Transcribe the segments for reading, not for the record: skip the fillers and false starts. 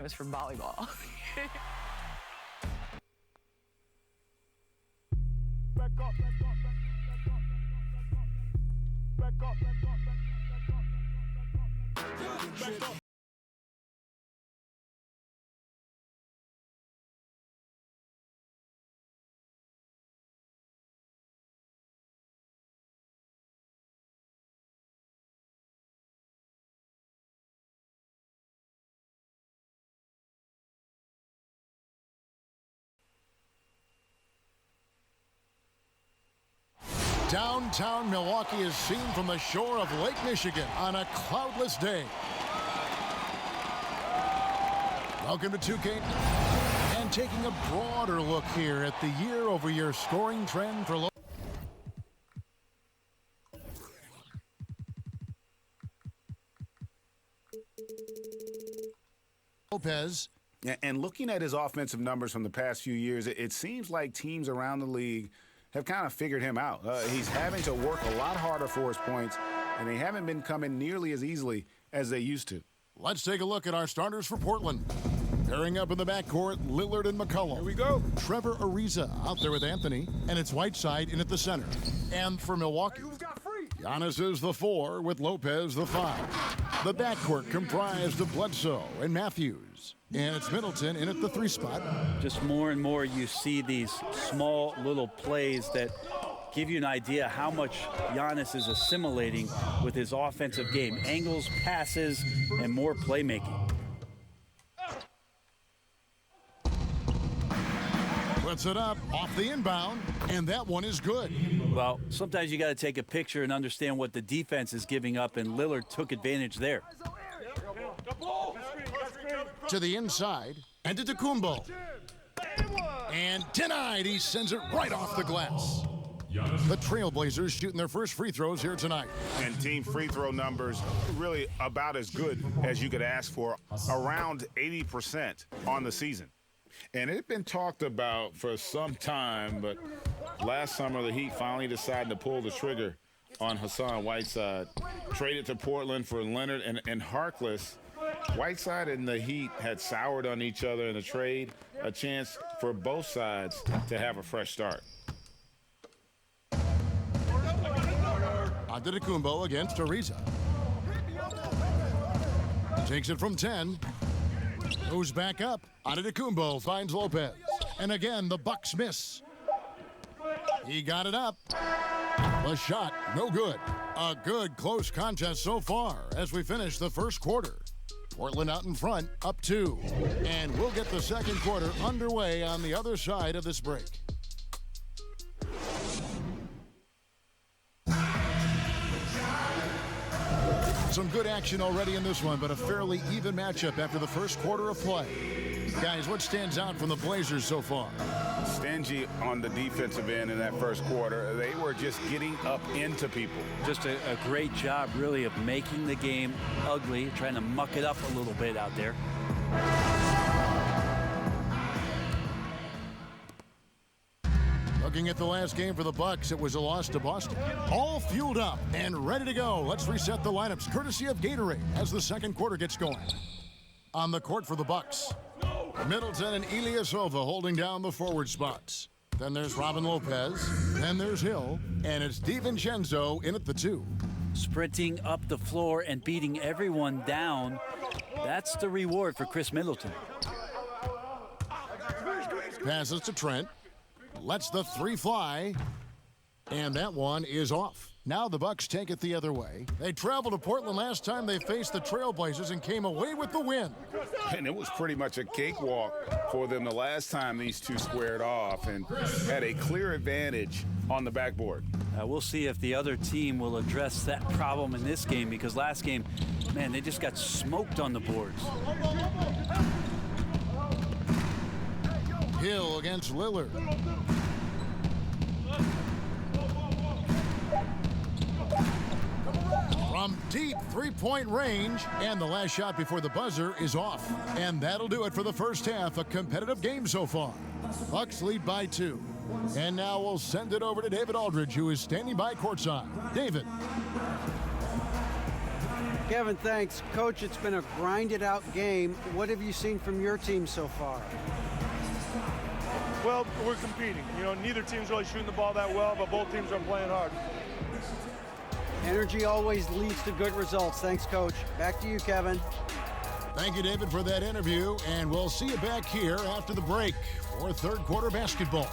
It was for volleyball. Downtown Milwaukee is seen from the shore of Lake Michigan on a cloudless day. Welcome to 2K. And taking a broader look here at the year-over-year scoring trend for Lopez. And looking at his offensive numbers from the past few years, it seems like teams around the league have kind of figured him out. He's having to work a lot harder for his points, and they haven't been coming nearly as easily as they used to. Let's take a look at our starters for Portland. Pairing up in the backcourt, Lillard and McCollum. Here we go. Trevor Ariza out there with Anthony, and it's Whiteside in at the center. And for Milwaukee, Giannis is the 4 with Lopez the 5. The backcourt comprised of Bledsoe and Matthews. And it's Middleton in at the 3 spot. Just more and more you see these small little plays that give you an idea how much Giannis is assimilating with his offensive game. Angles, passes, and more playmaking. Puts it up off the inbound, and that one is good. Well, sometimes you got to take a picture and understand what the defense is giving up, and Lillard took advantage there. To the inside, and to Tacumbo. And denied, he sends it right off the glass. The Trailblazers shooting their first free throws here tonight. And team free throw numbers really about as good as you could ask for, around 80% on the season. And it had been talked about for some time, but last summer the Heat finally decided to pull the trigger on Hassan Whiteside. Traded to Portland for Leonard and Harkless. Whiteside and the Heat had soured on each other in the trade, a chance for both sides to have a fresh start. Antetokounmpo against Ariza. Takes it from 10. Goes back up. Antetokounmpo finds Lopez. And again, the Bucks miss. He got it up. The shot, no good. A good close contest so far as we finish the first quarter. Portland out in front, up 2. And we'll get the second quarter underway on the other side of this break. Some good action already in this one, but a fairly even matchup after the first quarter of play. Guys, what stands out from the Blazers so far? Stingy on the defensive end in that first quarter. They were just getting up into people. Just a great job, really, of making the game ugly, trying to muck it up a little bit out there. Looking at the last game for the Bucks, it was a loss to Boston. All fueled up and ready to go. Let's reset the lineups, courtesy of Gatorade, as the second quarter gets going. On the court for the Bucks, Middleton and Ilyasova holding down the forward spots. Then there's Robin Lopez. Then there's Hill. And it's DiVincenzo in at the 2. Sprinting up the floor and beating everyone down. That's the reward for Chris Middleton. Passes to Trent. Lets the 3 fly. And that one is off. Now the Bucks take it the other way. They traveled to Portland last time they faced the Trailblazers and came away with the win. And it was pretty much a cakewalk for them the last time these two squared off and had a clear advantage on the backboard. We'll see if the other team will address that problem in this game, because last game, man, they just got smoked on the boards. Hill against Lillard. From deep three-point range, and the last shot before the buzzer is off. And that'll do it for the first half. A competitive game so far. Bucks lead by 2. And now we'll send it over to David Aldridge, who is standing by courtside. David. Kevin, thanks. Coach, it's been a grinded-out game. What have you seen from your team so far? Well, we're competing. You know, neither team's really shooting the ball that well, but both teams are playing hard. Energy always leads to good results. Thanks, Coach. Back to you, Kevin. Thank you, David, for that interview, and we'll see you back here after the break for third quarter basketball.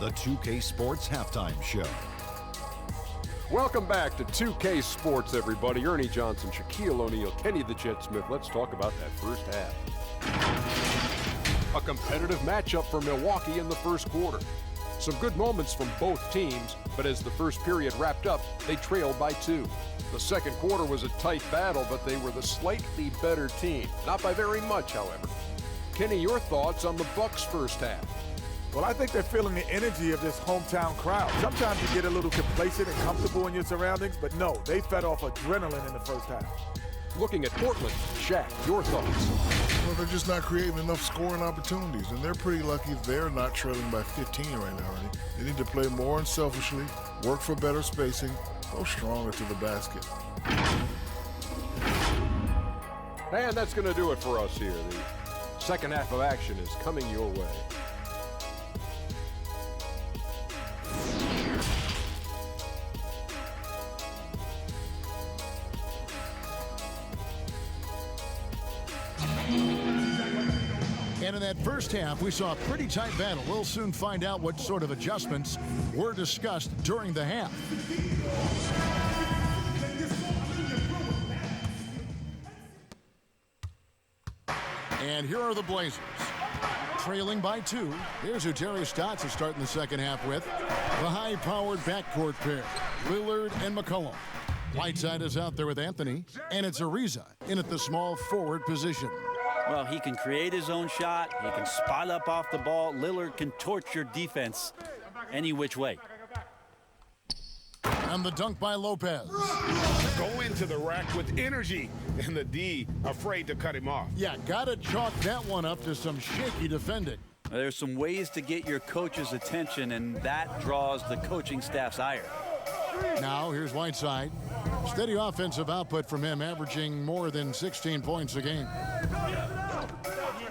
The 2K Sports Halftime Show. Welcome back to 2K Sports, everybody. Ernie Johnson, Shaquille O'Neal, Kenny the Jet Smith. Let's talk about that first half. A competitive matchup for Milwaukee in the first quarter. Some good moments from both teams, but as the first period wrapped up, they trailed by 2. The second quarter was a tight battle, but they were the slightly better team. Not by very much, however. Kenny, your thoughts on the Bucks' first half? Well, I think they're feeling the energy of this hometown crowd. Sometimes you get a little complacent and comfortable in your surroundings, but no, they fed off adrenaline in the first half. Looking at Portland, Shaq, your thoughts? Well, they're just not creating enough scoring opportunities, and they're pretty lucky they're not trailing by 15 right now, Ernie. They need to play more unselfishly, work for better spacing, go stronger to the basket. And that's going to do it for us here. The second half of action is coming your way. And in that first half, we saw a pretty tight battle. We'll soon find out what sort of adjustments were discussed during the half. And here are the Blazers. Trailing by 2. Here's who Terry Stotts is starting the second half with. The high-powered backcourt pair, Lillard and McCollum. Whiteside is out there with Anthony, and it's Ariza in at the small forward position. Well, he can create his own shot. He can spot up off the ball. Lillard can torch your defense any which way. And the dunk by Lopez. Go into the rack with energy, and the D afraid to cut him off. Yeah, gotta chalk that one up to some shaky defending. There's some ways to get your coach's attention, and that draws the coaching staff's ire. Now, here's Whiteside. Steady offensive output from him, averaging more than 16 points a game.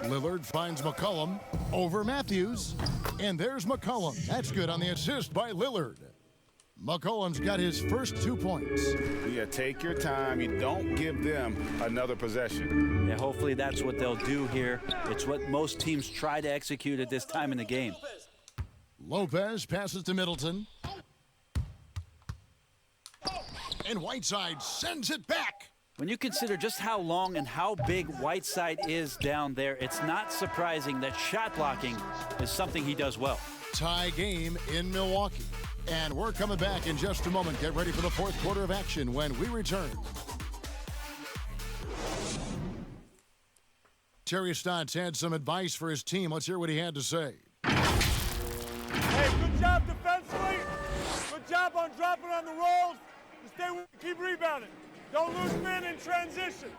Lillard finds McCollum over Matthews. And there's McCollum. That's good on the assist by Lillard. McCollum's got his first 2 points. Yeah, take your time. You don't give them another possession. Yeah, hopefully that's what they'll do here. It's what most teams try to execute at this time in the game. Lopez passes to Middleton. And Whiteside sends it back. When you consider just how long and how big Whiteside is down there, it's not surprising that shot blocking is something he does well. Tie game in Milwaukee. And we're coming back in just a moment. Get ready for the fourth quarter of action when we return. Terry Stotts had some advice for his team. Let's hear what he had to say. Hey, good job defensively. Good job on dropping on the rolls. Stay with it, keep rebounding. Don't lose men in transition.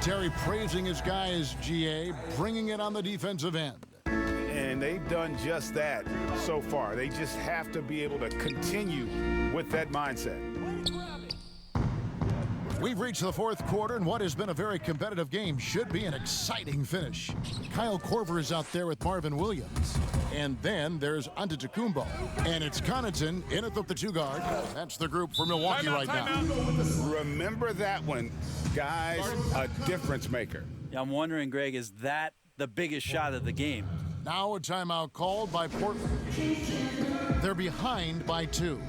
Terry praising his guys, GA, bringing it on the defensive end. And they've done just that so far. They just have to be able to continue with that mindset. We've reached the fourth quarter, and what has been a very competitive game should be an exciting finish. Kyle Korver is out there with Marvin Williams. And then there's Antetokounmpo. And it's Connaughton in at the 2 guard. That's the group for Milwaukee right now. Remember that one, guys, a difference maker. Yeah, I'm wondering, Greg, is that the biggest shot of the game? Now a timeout called by Portland. They're behind by 2.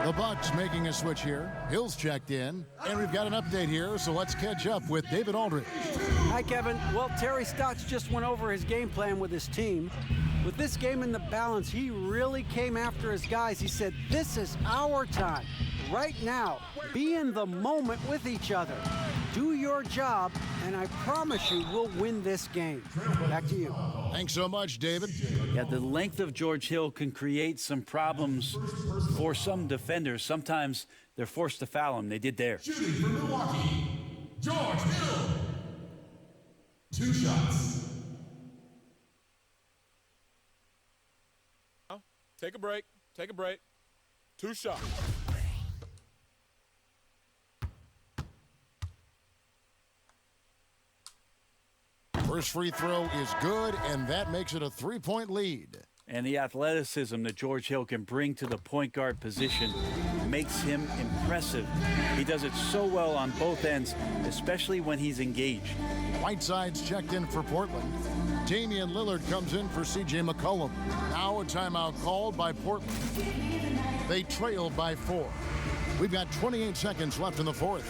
The Bucks making a switch here. Hill's checked in, and we've got an update here, so let's catch up with David Aldridge. Hi, Kevin. Well, Terry Stotts just went over his game plan with his team. With this game in the balance, he really came after his guys. He said, this is our time. Right now, be in the moment with each other. Do your job, and I promise you we'll win this game. Back to you. Thanks so much, David. Yeah, the length of George Hill can create some problems for some defenders. Sometimes they're forced to foul him. They did there. Shooting for Milwaukee, George Hill. 2 shots. Take a break. Take a break. 2 shots. First free throw is good, and that makes it a 3-point lead. And the athleticism that George Hill can bring to the point guard position makes him impressive. He does it so well on both ends, especially when he's engaged. Whiteside's checked in for Portland. Damian Lillard comes in for C.J. McCollum. Now a timeout called by Portland. They trail by 4. We've got 28 seconds left in the fourth.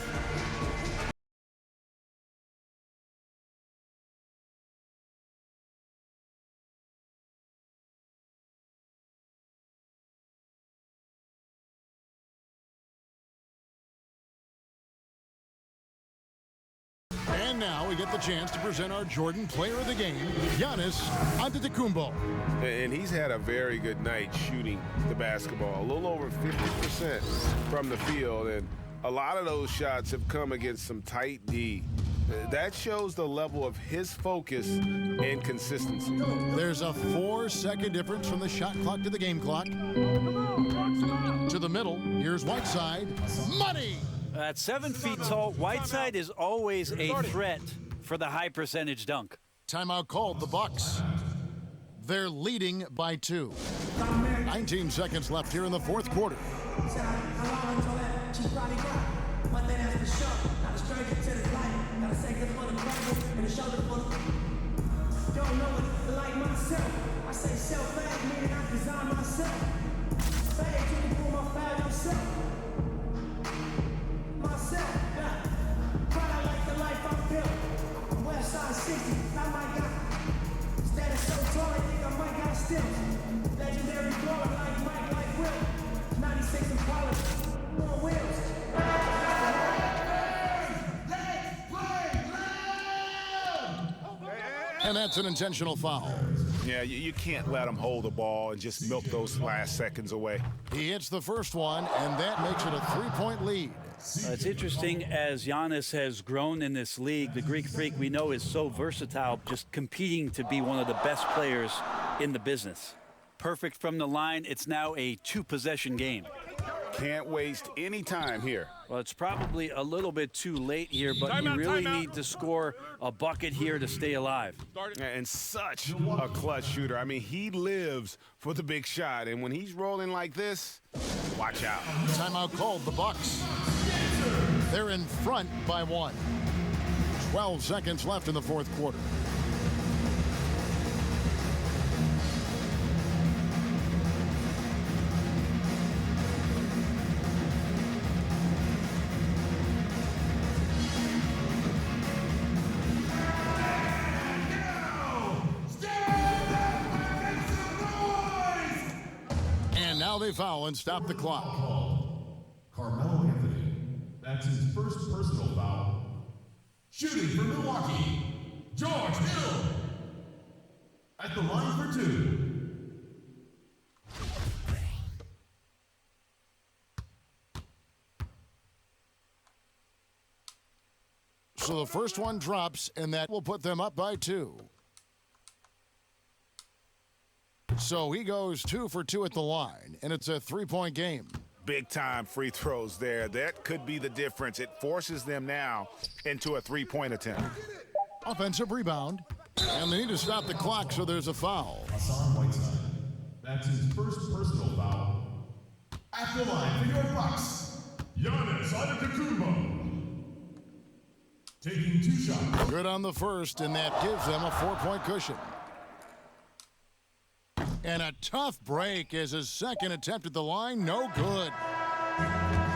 And now we get the chance to present our Jordan Player of the Game, Giannis Antetokounmpo. And he's had a very good night shooting the basketball, a little over 50% from the field, and a lot of those shots have come against some tight D. That shows the level of his focus and consistency. There's a 4-second difference from the shot clock to the game clock. To the middle, here's Whiteside. Money! At 7 feet tall, Whiteside is always a threat for the high percentage dunk. Timeout called the Bucks. They're leading by 2. 19 seconds left here in the fourth quarter. And that's an intentional foul. Yeah, you can't let him hold the ball and just milk those last seconds away. He hits the first one, and that makes it a 3-point lead. It's interesting, as Giannis has grown in this league, the Greek Freak we know is so versatile, just competing to be one of the best players in the business. Perfect from the line. It's now a 2-possession game. Can't waste any time here. Well, it's probably a little bit too late here, but you really need to score a bucket here to stay alive. And such a clutch shooter. I mean, he lives for the big shot, and when he's rolling like this, watch out. Timeout called the Bucks. They're in front by 1. 12 seconds left in the fourth quarter. Now they foul and stop the clock. Carmelo Anthony. That's his first personal foul. Shooting for Milwaukee, George Hill. At the line for 2. So the first one drops, and that will put them up by 2. So he goes 2 for 2 at the line, and it's a 3-point game. Big time free throws there. That could be the difference. It forces them now into a 3-point attempt. Offensive rebound, and they need to stop the clock, so there's a foul. Hassan Whiteside. That's his first personal foul. At the line for your Bucks, Giannis Antetokounmpo. Taking 2 shots. Good on the first, and that gives them a 4-point cushion. And a tough break as his second attempt at the line, no good.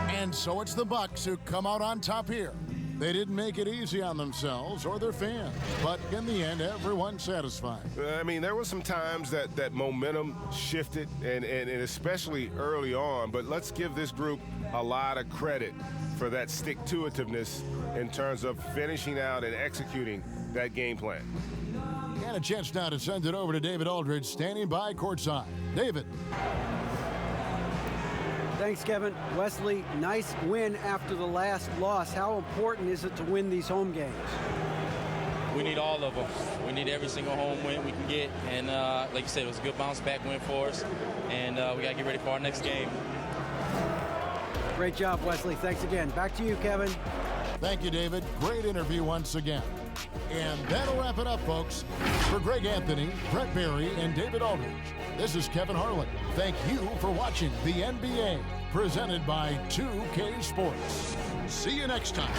And so it's the Bucks who come out on top here. They didn't make it easy on themselves or their fans, but in the end, everyone's satisfied. I mean, there were some times that momentum shifted, and especially early on, but let's give this group a lot of credit for that stick-to-itiveness in terms of finishing out and executing that game plan. And a chance now to send it over to David Aldridge, standing by courtside. David. Thanks, Kevin. Wesley, nice win after the last loss. How important is it to win these home games? We need all of them. We need every single home win we can get. And like you said, it was a good bounce-back win for us. And we got to get ready for our next game. Great job, Wesley. Thanks again. Back to you, Kevin. Thank you, David. Great interview once again. And that'll wrap it up, folks. For Greg Anthony, Brett Berry, and David Aldridge, this is Kevin Harlan. Thank you for watching the NBA, presented by 2K Sports. See you next time.